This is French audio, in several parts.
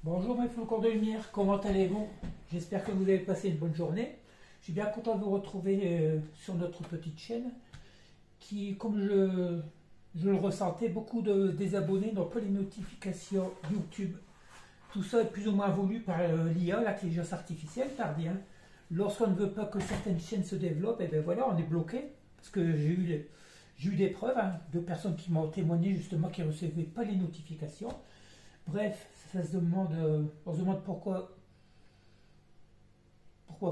Bonjour mes flocons de lumière, comment allez-vous? J'espère que vous avez passé une bonne journée. Je suis bien content de vous retrouver sur notre petite chaîne qui, comme je le ressentais, beaucoup de désabonnés n'ont pas les notifications YouTube. Tout ça est plus ou moins voulu par l'IA, l'intelligence artificielle, tardi. Lorsqu'on ne veut pas que certaines chaînes se développent, et bien voilà, on est bloqué. Parce que j'ai eu des preuves de personnes qui m'ont témoigné justement qui ne recevaient pas les notifications. Bref, ça se demande, on se demande pourquoi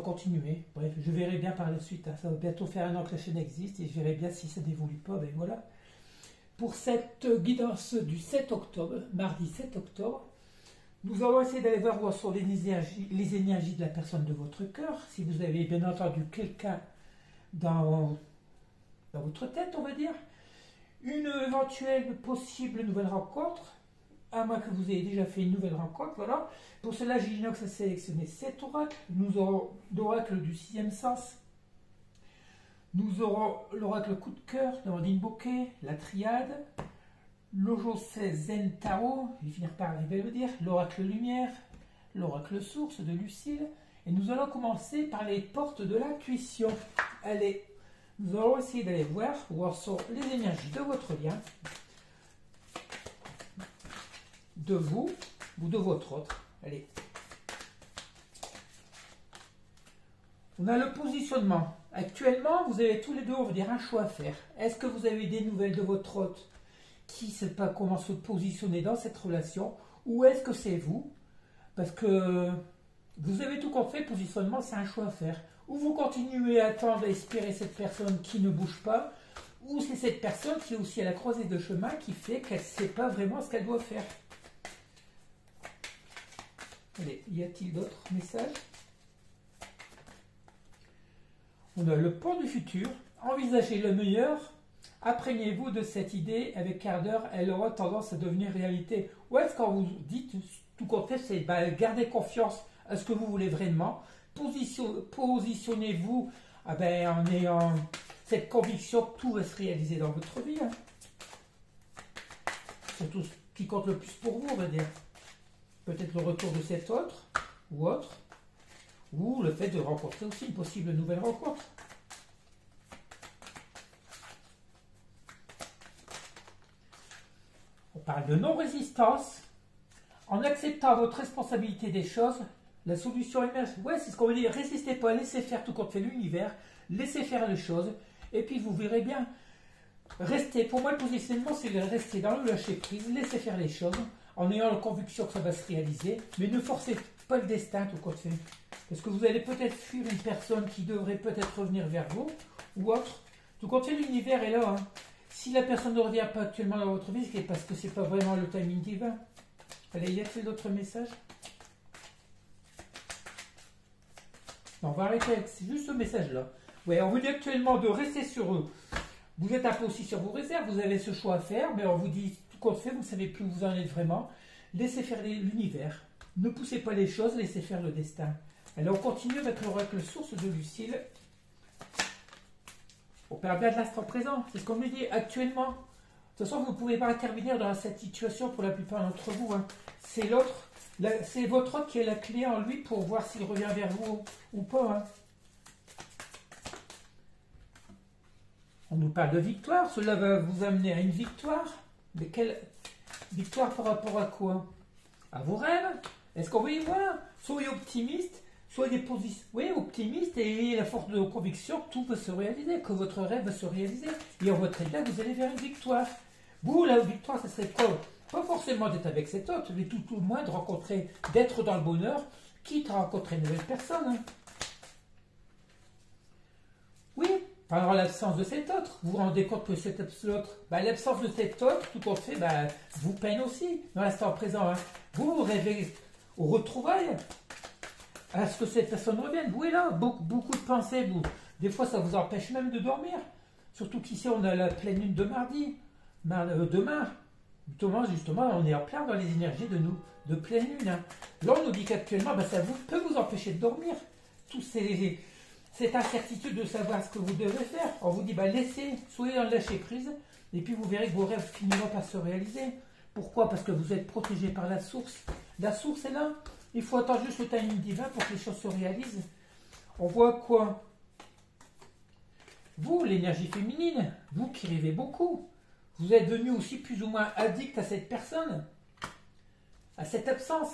continuer. Bref, je verrai bien par la suite. Ça va bientôt faire un an que la chaîne existe et je verrai bien si ça n'évolue pas. Ben voilà. Pour cette guidance du 7 octobre, mardi 7 octobre, nous allons essayer d'aller voir où sont les énergies de la personne de votre cœur. Si vous avez bien entendu quelqu'un dans votre tête, on va dire. Une éventuelle possible nouvelle rencontre. À moins que vous ayez déjà fait une nouvelle rencontre, voilà. Pour cela, Ginox a sélectionné 7 oracles. Nous aurons l'oracle du sixième sens. Nous aurons l'oracle coup de cœur de Nadine Bouquet, la triade, l'Ojose Zen Tao, je vais finir par arriver à le dire, l'oracle lumière, l'oracle source de Lucille. Et nous allons commencer par les portes de l'intuition. Allez, nous allons essayer d'aller voir où sont les énergies de votre lien, de vous ou de votre autre. Allez. On a le positionnement. Actuellement, vous avez tous les deux, on va dire, un choix à faire. Est-ce que vous avez des nouvelles de votre hôte qui ne sait pas comment se positionner dans cette relation, ou est-ce que c'est vous? Parce que vous avez tout compris, positionnement, c'est un choix à faire. Ou vous continuez à attendre, à espérer cette personne qui ne bouge pas, ou c'est cette personne qui est aussi à la croisée de chemin qui fait qu'elle ne sait pas vraiment ce qu'elle doit faire. Allez, y a-t-il d'autres messages? On a le pont du futur. Envisagez le meilleur. Imprégnez-vous de cette idée avec ardeur. Elle aura tendance à devenir réalité. Ou est-ce quand vous dites tout compte fait, c'est gardez confiance à ce que vous voulez vraiment. Positionnez-vous en ayant cette conviction que tout va se réaliser dans votre vie. C'est tout ce qui compte le plus pour vous, on va dire. Peut-être le retour de cet autre, ou le fait de rencontrer aussi une possible nouvelle rencontre. On parle de non-résistance. En acceptant votre responsabilité des choses, la solution émerge. Ouais, c'est ce qu'on veut dire. Résistez pas, laissez faire tout compte fait l'univers, laissez faire les choses, et puis vous verrez bien. Restez, pour moi le positionnement c'est de rester dans le lâcher prise, laissez faire les choses, en ayant la conviction que ça va se réaliser, mais ne forcez pas le destin tout compte fait. Parce que vous allez peut-être fuir une personne qui devrait peut-être revenir vers vous, ou autre. Tout compte fait, l'univers est là. Si la personne ne revient pas actuellement dans votre vie, c'est parce que c'est pas vraiment le timing divin. Allez, y a-t-il d'autres messages? Non, on va arrêter avec juste ce message-là. Ouais, on vous dit actuellement de rester sur eux. Vous êtes un peu aussi sur vos réserves, vous avez ce choix à faire, mais on vous dit tout compte fait, vous ne savez plus où vous en êtes vraiment. Laissez faire l'univers. Ne poussez pas les choses, laissez faire le destin. Alors on continue avec l'oracle source de Lucille. On parle bien de l'instant présent, c'est ce qu'on nous dit actuellement. De toute façon, vous ne pouvez pas intervenir dans cette situation pour la plupart d'entre vous. C'est l'autre, c'est votre autre qui est la clé en lui pour voir s'il revient vers vous ou pas. On nous parle de victoire, cela va vous amener à une victoire. Mais quelle victoire par rapport à quoi? À vos rêves? Est-ce qu'on veut, voilà, soyez optimiste, soyez optimiste et ayez la force de conviction que tout va se réaliser, que votre rêve va se réaliser. Et en votre rêve, vous allez vers une victoire. Vous, la victoire, ça serait quoi? Pas forcément d'être avec cet autre, mais tout au moins de rencontrer, d'être dans le bonheur, quitte à rencontrer une nouvelle personne. Oui, pendant l'absence de cet autre, vous vous rendez compte que cet autre, l'absence de cet autre, tout compte fait, vous peine aussi dans l'instant présent. Vous rêvez aux retrouvailles, à ce que cette personne revienne. Vous êtes là, beaucoup de pensées. Des fois, ça vous empêche même de dormir. Surtout qu'ici, on a la pleine lune de mardi. Demain, justement, on est en plein dans les énergies de pleine lune. Là, on nous dit qu'actuellement, ça peut vous empêcher de dormir. Cette incertitude de savoir ce que vous devez faire. On vous dit, laissez, soyez dans le lâcher prise, et puis vous verrez que vos rêves finiront par se réaliser. Pourquoi? Parce que vous êtes protégé par la source. La source est là. Il faut attendre juste le timing divin pour que les choses se réalisent. On voit quoi? Vous, l'énergie féminine, vous qui rêvez beaucoup, vous êtes devenu aussi plus ou moins addict à cette personne, à cette absence.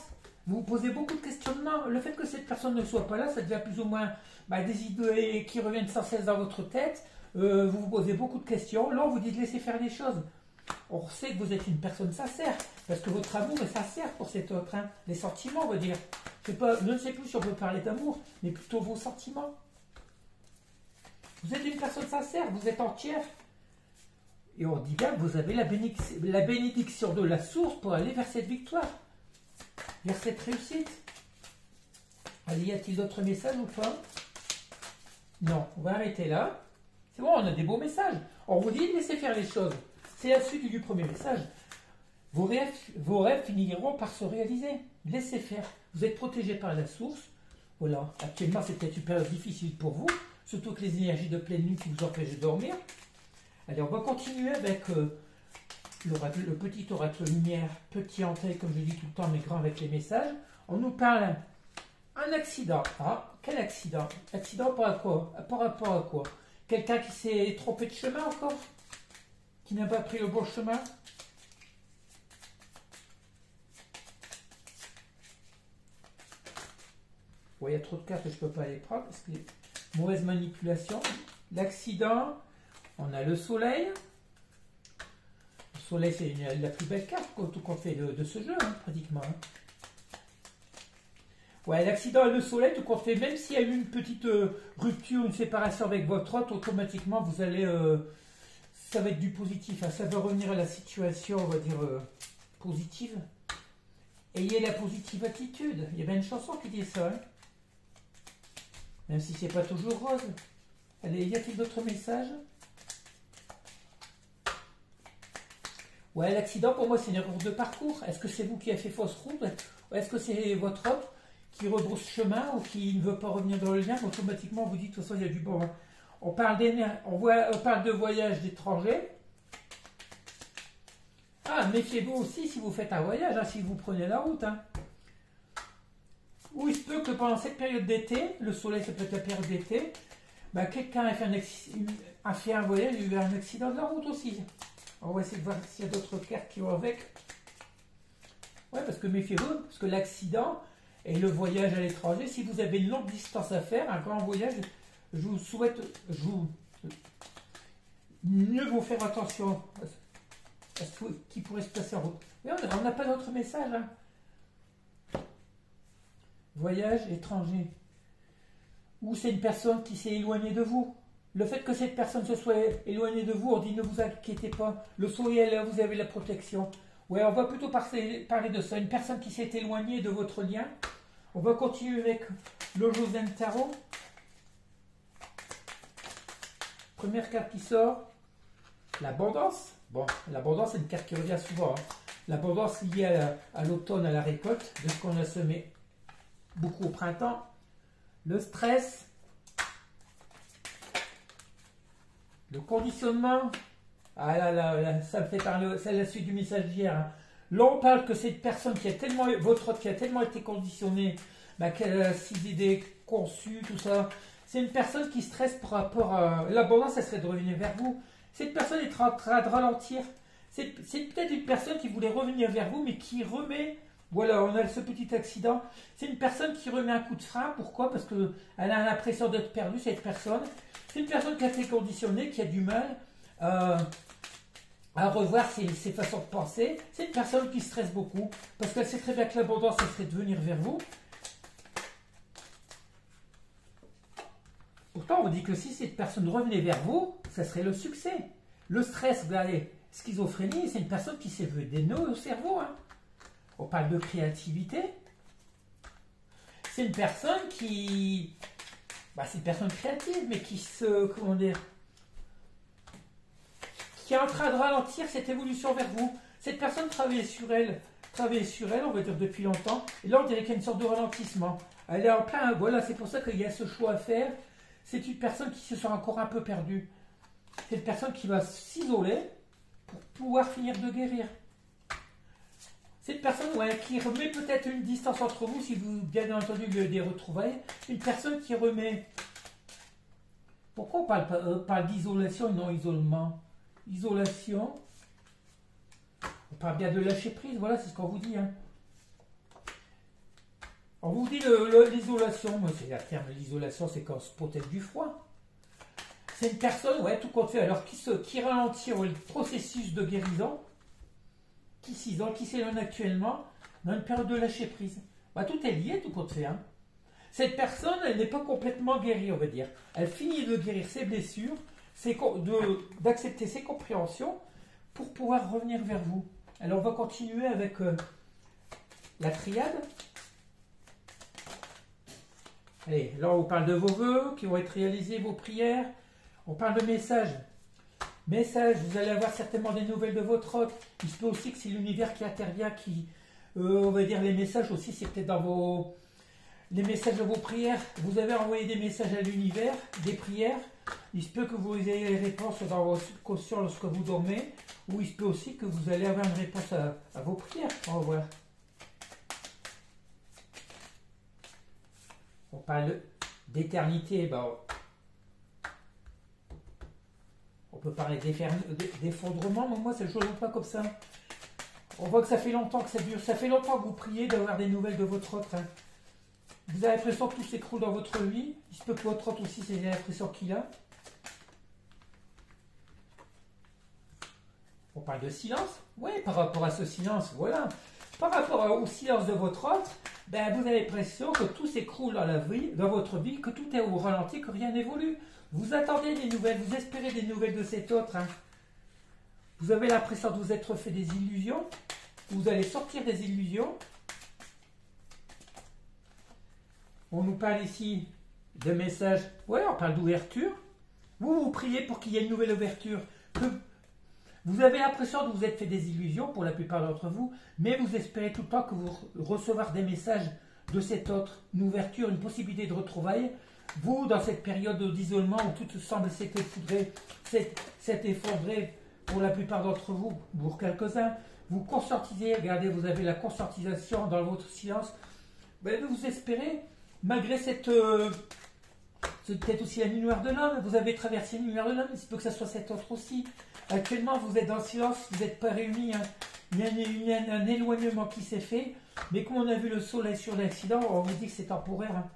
Vous vous posez beaucoup de questionnements. Le fait que cette personne ne soit pas là, ça devient plus ou moins des idées qui reviennent sans cesse dans votre tête. Vous vous posez beaucoup de questions. Là, on vous dit de laisser faire les choses. On sait que vous êtes une personne sincère, parce que votre amour est sincère pour cet autre. Hein. Les sentiments, on va dire. Je ne sais plus si on peut parler d'amour, mais plutôt vos sentiments. Vous êtes une personne sincère, vous êtes entière. Et on dit bien que vous avez la bénédiction de la source pour aller vers cette victoire, vers cette réussite. Allez, y a-t-il d'autres messages ou pas? Non, on va arrêter là. C'est bon, on a des beaux messages. On vous dit de laisser faire les choses. C'est la suite du premier message. Vos rêves finiront par se réaliser. Laissez faire. Vous êtes protégé par la source. Voilà. Actuellement, c'est peut-être une période difficile pour vous. Surtout que les énergies de pleine lune qui vous empêchent de dormir. Allez, on va continuer avec le petit oracle lumière, petit en taille, comme je dis tout le temps, mais grand avec les messages. On nous parle un accident. Ah, quel accident? Accident par rapport à quoi? Par rapport à quoi? Quelqu'un qui s'est trompé de chemin encore? Qui n'a pas pris le bon chemin? Bon, il y a trop de cartes, je ne peux pas les prendre parce que mauvaise manipulation. L'accident, on a le soleil. Le soleil, c'est la plus belle carte qu'on fait de ce jeu, hein, pratiquement. Hein. Ouais, l'accident et le soleil, tout compte fait, même s'il y a eu une petite rupture, une séparation avec votre hôte, automatiquement, vous allez... ça va être du positif, hein, ça va revenir à la situation, on va dire, positive. Ayez la positive attitude. Il y avait une chanson qui dit ça, hein. Même si c'est pas toujours rose. Allez, y a-t-il d'autres messages? Ouais, l'accident, pour moi, c'est une erreur de parcours. Est-ce que c'est vous qui avez fait fausse route? Ou est-ce que c'est votre hôte qui rebrousse chemin ou qui ne veut pas revenir dans le lien? Automatiquement, vous dites, de toute façon, il y a du bon. Hein. On parle de voyage d'étrangers. Ah, méfiez-vous aussi si vous faites un voyage, hein, si vous prenez la route. Hein. Ou il se peut que pendant cette période d'été, le soleil c'est peut-être la période d'été, quelqu'un a fait un voyage, il y a eu un accident de la route aussi. On va essayer de voir s'il y a d'autres cartes qui vont avec. Ouais, parce que méfiez-vous, parce que l'accident et le voyage à l'étranger, si vous avez une longue distance à faire, un grand voyage, je vous souhaite, mieux vous faire attention à ce qui pourrait se passer en route. Mais on n'a pas d'autre message. Hein. Voyage étranger. Ou c'est une personne qui s'est éloignée de vous. Le fait que cette personne se soit éloignée de vous, on dit ne vous inquiétez pas. Le soleil est là, vous avez la protection. Ouais, on va plutôt parler de ça. Une personne qui s'est éloignée de votre lien. On va continuer avec le Josen Tarot. Première carte qui sort, l'abondance. Bon, l'abondance, c'est une carte qui revient souvent. Hein. L'abondance liée à l'automne, à la récolte, de ce qu'on a semé beaucoup au printemps. Le stress. Le conditionnement. Ah là, ça me fait parler, c'est la suite du message d'hier. Hein. Là, on parle que cette personne qui a tellement, votre autre qui a tellement été conditionnée, qu'elle a 6 idées conçues, tout ça. C'est une personne qui stresse par rapport à l'abondance, ça serait de revenir vers vous. Cette personne est en train de ralentir. C'est peut-être une personne qui voulait revenir vers vous, mais qui remet. Voilà, on a ce petit accident. C'est une personne qui remet un coup de frein. Pourquoi? Parce qu'elle a l'impression d'être perdue, cette personne. C'est une personne qui a été conditionnée, qui a du mal à revoir ses façons de penser. C'est une personne qui stresse beaucoup, parce qu'elle sait très bien que l'abondance, ça serait de venir vers vous. Pourtant, on vous dit que si cette personne revenait vers vous, ça serait le succès. Le stress, regardez, schizophrénie, c'est une personne qui s'est vue des nœuds au cerveau. Hein. On parle de créativité. C'est une personne qui... c'est une personne créative, mais qui se... Comment dire? Qui est en train de ralentir cette évolution vers vous. Cette personne travaillait sur elle, on va dire, depuis longtemps. Et là, on dirait qu'il y a une sorte de ralentissement. Elle est en plein... Voilà, c'est pour ça qu'il y a ce choix à faire. C'est une personne qui se sent encore un peu perdue. C'est une personne qui va s'isoler pour pouvoir finir de guérir. C'est une personne ouais, qui remet peut-être une distance entre vous, si vous, bien entendu, des retrouvailles. Une personne qui remet... Pourquoi on parle d'isolation et non isolement? Isolation. On parle bien de lâcher prise, voilà, c'est ce qu'on vous dit. Hein. On vous dit l'isolation. C'est la terme, l'isolation, c'est quand on se protège du froid. C'est une personne, ouais, tout compte fait, alors qui ralentit le processus de guérison, qui s'isole, qui s'éloigne actuellement dans une période de lâcher prise. Bah, tout est lié, tout compte fait. Hein. Cette personne, elle n'est pas complètement guérie, on va dire. Elle finit de guérir ses blessures, d'accepter ses compréhensions pour pouvoir revenir vers vous. Alors, on va continuer avec la triade. Allez, là, on parle de vos vœux qui vont être réalisés, vos prières. On parle de messages. Messages, vous allez avoir certainement des nouvelles de votre hôte. Il se peut aussi que c'est l'univers qui intervient, on va dire les messages aussi, c'est peut-être dans les messages de vos prières. Vous avez envoyé des messages à l'univers, des prières. Il se peut que vous ayez les réponses dans votre subconscient lorsque vous dormez, ou il se peut aussi que vous allez avoir une réponse à vos prières. On va voir. On parle d'éternité. On peut parler d'effondrement, mais moi, ça ne joue pas comme ça. On voit que ça fait longtemps que ça dure. Ça fait longtemps que vous priez d'avoir des nouvelles de votre autre. Hein. Vous avez l'impression que tout s'écroule dans votre vie. Il se peut que votre autre aussi, c'est l'impression qu'il a. On parle de silence. Oui, par rapport à ce silence, voilà. Par rapport au silence de votre autre, ben, vous avez l'impression que tout s'écroule dans votre vie, que tout est au ralenti, que rien n'évolue. Vous attendez des nouvelles, vous espérez des nouvelles de cet autre. Hein. Vous avez l'impression de vous être fait des illusions. Vous allez sortir des illusions. On nous parle ici de messages. Ouais, on parle d'ouverture. Vous priez pour qu'il y ait une nouvelle ouverture. Vous avez l'impression de vous être fait des illusions pour la plupart d'entre vous, mais vous espérez tout le temps que vous recevoir des messages de cet autre, une ouverture, une possibilité de retrouvailles. Vous, dans cette période d'isolement où tout semble s'effondrer pour la plupart d'entre vous, pour quelques-uns, vous conscientisez, regardez, vous avez la conscientisation dans votre silence, ben, vous espérez, malgré c'est peut-être aussi la nuit noire de l'homme, vous avez traversé la nuit noire de l'homme, il se peut que ce soit cet autre aussi. Actuellement, vous êtes dans le silence, vous n'êtes pas réunis, hein. Il y a un éloignement qui s'est fait, mais comme on a vu le soleil sur l'accident, on vous dit que c'est temporaire. Hein.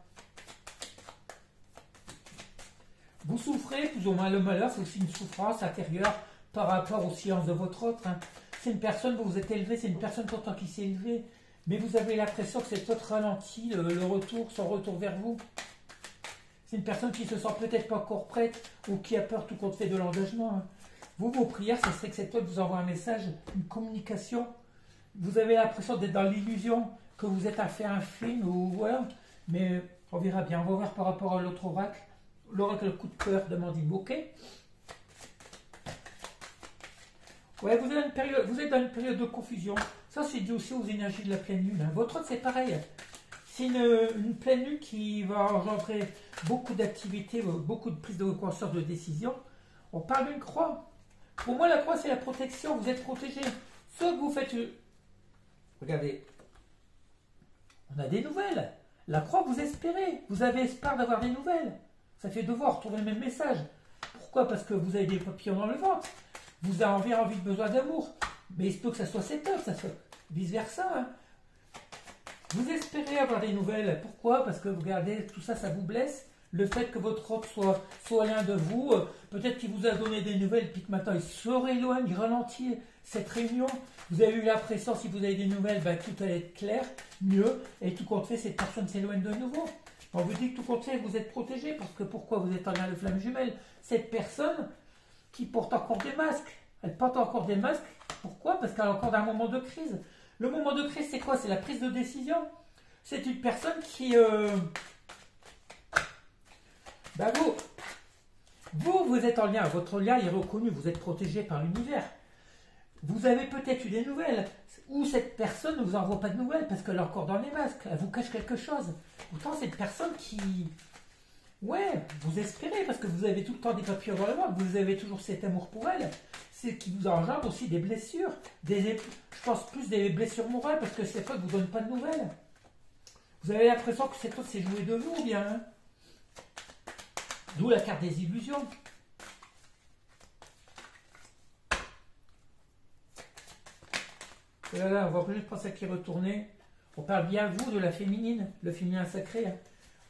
Vous souffrez plus ou moins le malheur, c'est aussi une souffrance intérieure par rapport au silence de votre autre. Hein. C'est une personne, vous vous êtes élevé, c'est une personne pourtant qui s'est élevée, mais vous avez l'impression que cet autre ralentit son retour vers vous. C'est une personne qui se sent peut-être pas encore prête ou qui a peur tout compte fait de l'engagement. Hein. Vous, vos prières, ce serait que cet autre vous envoie un message, une communication. Vous avez l'impression d'être dans l'illusion, que vous êtes à faire un film, ou voilà. Mais on verra bien. On va voir par rapport à l'autre oracle. L'oracle coup de cœur de Mandine, ok? Ouais, vous êtes dans une période de confusion. Ça, c'est dû aussi aux énergies de la pleine lune. Hein. Votre autre, c'est pareil. C'est une pleine lune qui va engendrer beaucoup d'activités, beaucoup de prises de conscience, de décision. On parle d'une croix. Pour moi, la croix, c'est la protection. Vous êtes protégé. Soit que vous faites... Regardez. On a des nouvelles. La croix, vous espérez. Vous avez espoir d'avoir des nouvelles. Ça fait devoir retrouver le même message. Pourquoi? Parce que vous avez des papillons dans le ventre. Vous avez envie, besoin d'amour. Mais il se peut que ça soit cette heure, ça soit vice-versa. Hein. Vous espérez avoir des nouvelles. Pourquoi? Parce que regardez, tout ça, ça vous blesse. Le fait que votre autre soit l'un de vous, peut-être qu'il vous a donné des nouvelles, puis que maintenant il se rééloigne, il ralentit cette réunion. Vous avez eu l'impression, si vous avez des nouvelles, ben, tout allait être clair, mieux, et tout compte fait, cette personne s'éloigne de nouveau. On vous dit que tout compte fait, vous êtes protégé, parce que pourquoi vous êtes en lien de flamme jumelle? Cette personne qui porte encore des masques, elle porte encore des masques, pourquoi? Parce qu'elle est encore dans un moment de crise. Le moment de crise, c'est quoi? C'est la prise de décision. C'est une personne qui... Ben vous êtes en lien, votre lien est reconnu, vous êtes protégé par l'univers. Vous avez peut-être eu des nouvelles, ou cette personne ne vous envoie pas de nouvelles parce qu'elle est encore dans les masques, elle vous cache quelque chose. Pourtant, c'est une personne qui... Ouais, vous espérez parce que vous avez tout le temps des papillons dans le ventre, vous avez toujours cet amour pour elle. c'est qui vous engendre aussi des blessures. Je pense plus des blessures morales, parce que cette autre ne vous donne pas de nouvelles. Vous avez l'impression que cette autre s'est jouée de vous, bien. Hein. D'où la carte des illusions. Et là, on voit juste penser qui retourner. On parle bien, vous, de la féminine, le féminin sacré. Hein.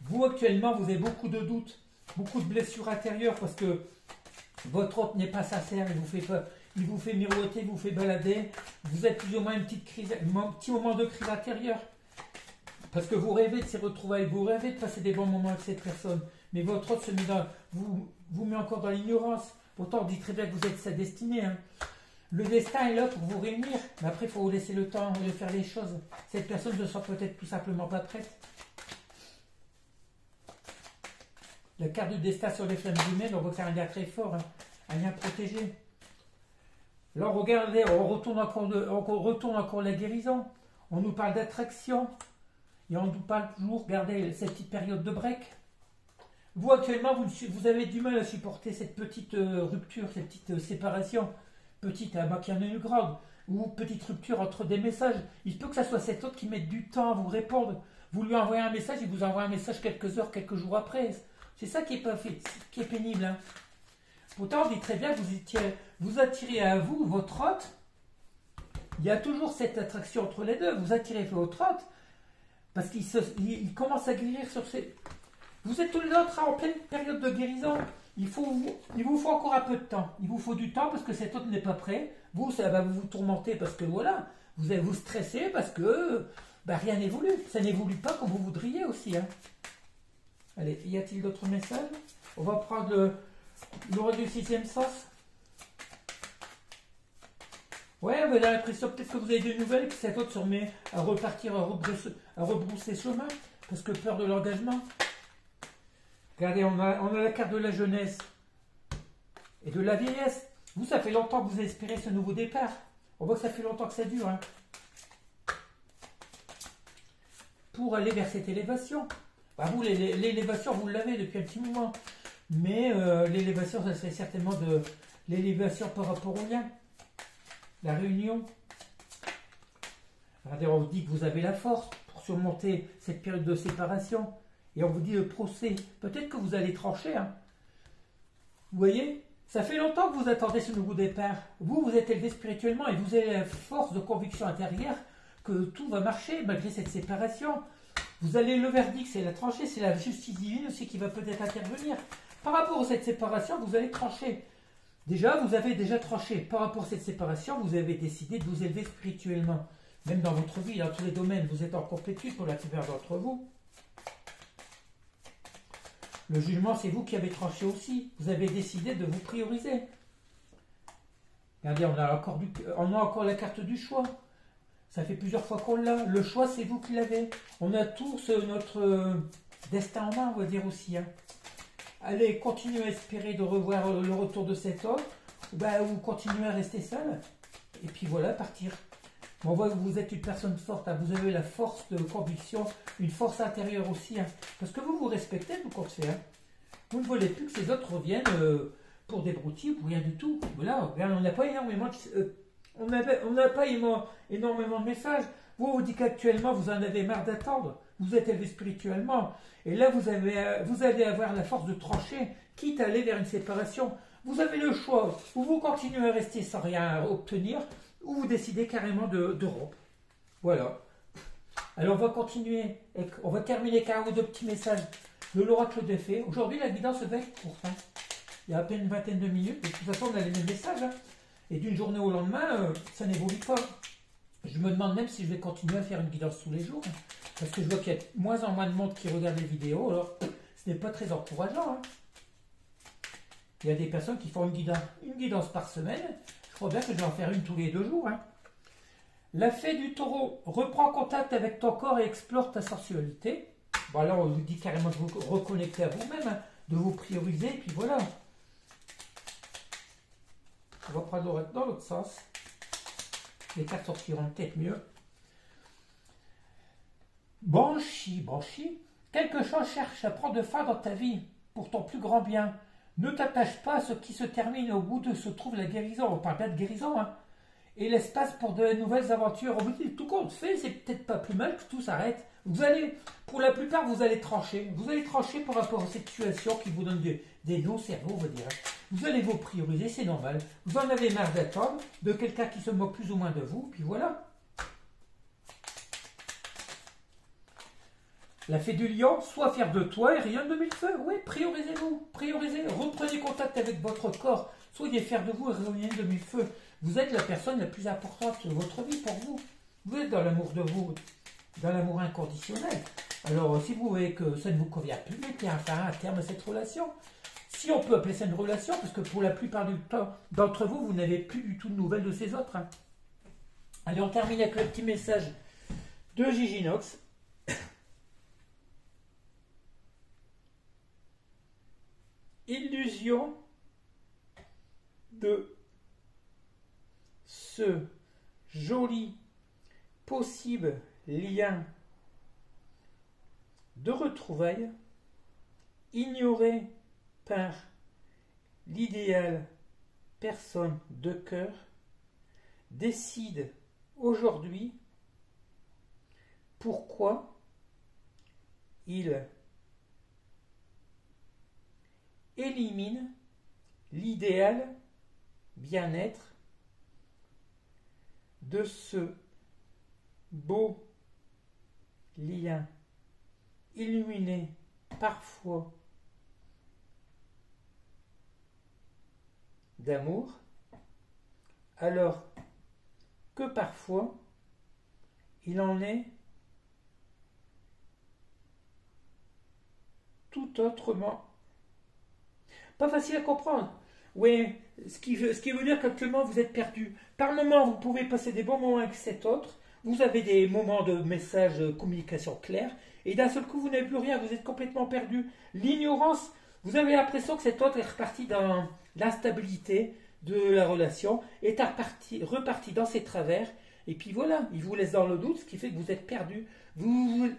Vous, actuellement, vous avez beaucoup de doutes, beaucoup de blessures intérieures, parce que votre hôte n'est pas sincère, il vous fait miroiter, il vous fait balader. Vous êtes plus ou moins une petite crise, un petit moment de crise intérieure. Parce que vous rêvez de ces retrouvailles, vous rêvez de passer des bons moments avec cette personne. Mais votre hôte se met vous met encore dans l'ignorance. Pourtant, on dit très bien que vous êtes sa destinée. Hein. Le destin est là pour vous réunir. Mais après, il faut vous laisser le temps de faire les choses. Cette personne ne sera peut-être tout simplement pas prête. La carte du destin sur les flammes humaines, on voit que c'est un lien très fort, hein, un lien protégé. Là, regardez, on retourne encore la guérison. On nous parle d'attraction. Et on nous parle toujours, regardez, cette petite période de break. Vous, actuellement, vous avez du mal à supporter cette petite rupture, cette petite séparation. Petite, qu'il y en a une grande. Ou petite rupture entre des messages. Il peut que ça soit cet autre qui mette du temps à vous répondre. Vous lui envoyez un message, il vous envoie un message quelques heures, quelques jours après. C'est ça qui est pénible. Hein. Pourtant, on dit très bien que vous attirez à vous votre hôte. Il y a toujours cette attraction entre les deux. Vous attirez votre hôte parce qu'il commence à guérir sur ces... Vous êtes tous les deux en pleine période de guérison. Il vous faut encore un peu de temps. Il vous faut du temps parce que cet autre n'est pas prêt. Vous, ça va vous tourmenter parce que voilà, vous allez vous stresser parce que rien n'évolue. Ça n'évolue pas comme vous voudriez aussi. Hein. Allez, y a-t-il d'autres messages? On va prendre l'oracle du sixième sens. Ouais, vous avez l'impression peut-être que vous avez des nouvelles et que cet autre se remet à repartir, à rebrousser chemin parce que peur de l'engagement. Regardez, on a la carte de la jeunesse et de la vieillesse. Vous, ça fait longtemps que vous espérez ce nouveau départ. On voit que ça fait longtemps que ça dure. Hein. Pour aller vers cette élévation. Vous, l'élévation, vous l'avez depuis un petit moment. Mais l'élévation, ça serait certainement de l'élévation par rapport au lien. La réunion. Regardez, on vous dit que vous avez la force pour surmonter cette période de séparation. Et on vous dit le procès. Peut-être que vous allez trancher. Hein. Vous voyez, ça fait longtemps que vous attendez ce nouveau départ. Vous êtes élevé spirituellement et vous avez la force de conviction intérieure que tout va marcher malgré cette séparation. Vous allez le verdict, c'est la tranchée, c'est la justice divine aussi qui va peut-être intervenir. Par rapport à cette séparation, vous allez trancher. Déjà, vous avez déjà tranché. Par rapport à cette séparation, vous avez décidé de vous élever spirituellement. Même dans votre vie, dans tous les domaines, vous êtes en complétude pour la plupart d'entre vous. Le jugement, c'est vous qui avez tranché aussi. Vous avez décidé de vous prioriser. Regardez, on a encore la carte du choix. Ça fait plusieurs fois qu'on l'a. Le choix, c'est vous qui l'avez. On a tous notre destin en main, on va dire aussi. Hein. Allez, continuez à espérer de revoir le retour de cet homme. Ou continuez à rester seul. Et puis voilà, partir. On voit que vous êtes une personne forte. Hein. Vous avez la force de conviction, une force intérieure aussi. Hein. Parce que vous vous respectez, vous comptez. Hein. Vous ne voulez plus que ces autres reviennent pour des broutilles ou rien du tout. Voilà, on n'a pas énormément énormément de messages. Vous dites qu'actuellement, vous en avez marre d'attendre. Vous êtes élevé spirituellement. Et là, vous allez avoir la force de trancher, quitte à aller vers une séparation. Vous avez le choix. Ou vous continuez à rester sans rien obtenir, ou vous décidez carrément de rompre. Voilà. Alors, on va continuer. On va terminer avec un ou deux petits messages de l'oracle des fées. Aujourd'hui, la guidance va être courte. Hein. Il y a à peine une vingtaine de minutes. De toute façon, on a les mêmes messages. Hein. Et d'une journée au lendemain, ça n'évolue pas. Je me demande même si je vais continuer à faire une guidance tous les jours. Hein, parce que je vois qu'il y a de moins en moins de monde qui regarde les vidéos. Alors, ce n'est pas très encourageant. Hein. Il y a des personnes qui font une guidance par semaine. Je crois bien que je vais en faire une tous les 2 jours. Hein. La fée du taureau. Reprends contact avec ton corps et explore ta sensualité. Bon, là, on vous dit carrément de vous reconnecter à vous-même. Hein, de vous prioriser. Et puis voilà. On va prendre l'oracle dans l'autre sens. Les cartes sortiront peut-être mieux. Banshee. Quelque chose cherche à prendre fin dans ta vie pour ton plus grand bien. Ne t'attache pas à ce qui se termine au bout de se trouve la guérison. On parle pas de guérison, hein. Et l'espace pour de nouvelles aventures. On vous dit, tout compte fait, c'est peut-être pas plus mal que tout s'arrête. Vous allez, pour la plupart, vous allez trancher. Vous allez trancher par rapport à cette situation qui vous donne des nœuds au cerveau, on va dire. Vous allez vous prioriser, c'est normal. Vous en avez marre d'attendre de quelqu'un qui se moque plus ou moins de vous, puis voilà. La fée du lion, sois fier de toi et rien de mille feux. Oui, priorisez-vous, priorisez, reprenez contact avec votre corps. Soyez fiers de vous et rien de mille feux. Vous êtes la personne la plus importante de votre vie pour vous. Vous êtes dans l'amour de vous, dans l'amour inconditionnel. Alors, si vous voyez que ça ne vous convient plus, mettez un terme à cette relation. Si on peut appeler ça une relation, parce que pour la plupart du temps d'entre vous, vous n'avez plus du tout de nouvelles de ces autres. Hein. Allez, on termine avec le petit message de Gigi Nox. Illusion de ce joli possible lien de retrouvailles ignoré par l'idéal personne de cœur décide aujourd'hui pourquoi il élimine l'idéal bien-être de ce beau lien illuminé parfois d'amour, alors que parfois il en est tout autrement. Pas facile à comprendre. Oui, ce qui veut dire qu'actuellement vous êtes perdu. Par moment, vous pouvez passer des bons moments avec cet autre. Vous avez des moments de message, de communication claire. Et d'un seul coup, vous n'avez plus rien. Vous êtes complètement perdu. L'ignorance, vous avez l'impression que cet autre est reparti dans l'instabilité de la relation, est reparti dans ses travers. Et puis voilà, il vous laisse dans le doute, ce qui fait que vous êtes perdu. Vous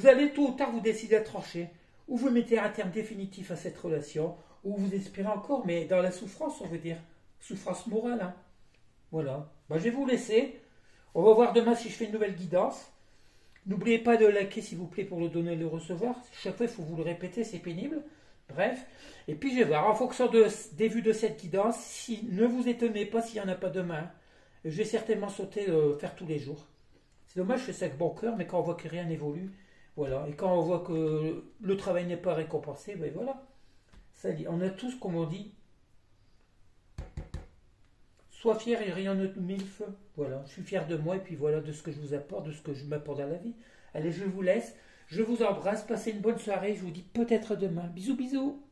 allez tôt ou tard vous décider à trancher. Ou vous mettez un terme définitif à cette relation, ou vous espérez encore, mais dans la souffrance, on veut dire. Souffrance morale. Hein. Voilà. Ben, je vais vous laisser. On va voir demain si je fais une nouvelle guidance. N'oubliez pas de liker, s'il vous plaît, pour le donner et le recevoir. Chaque fois, il faut vous le répéter, c'est pénible. Bref. Et puis, je vais voir, en fonction des vues de cette guidance, si, ne vous étonnez pas s'il n'y en a pas demain. Je vais certainement sauter faire tous les jours. C'est dommage, je fais ça avec bon cœur, mais quand on voit que rien n'évolue, voilà. Et quand on voit que le travail n'est pas récompensé, ben voilà. Ça dit, on a tous, comme on dit, sois fier et rien ne mille feux. Voilà, je suis fier de moi et puis voilà de ce que je vous apporte, de ce que je m'apporte dans la vie. Allez, je vous laisse, je vous embrasse, passez une bonne soirée, je vous dis peut-être demain. Bisous, bisous.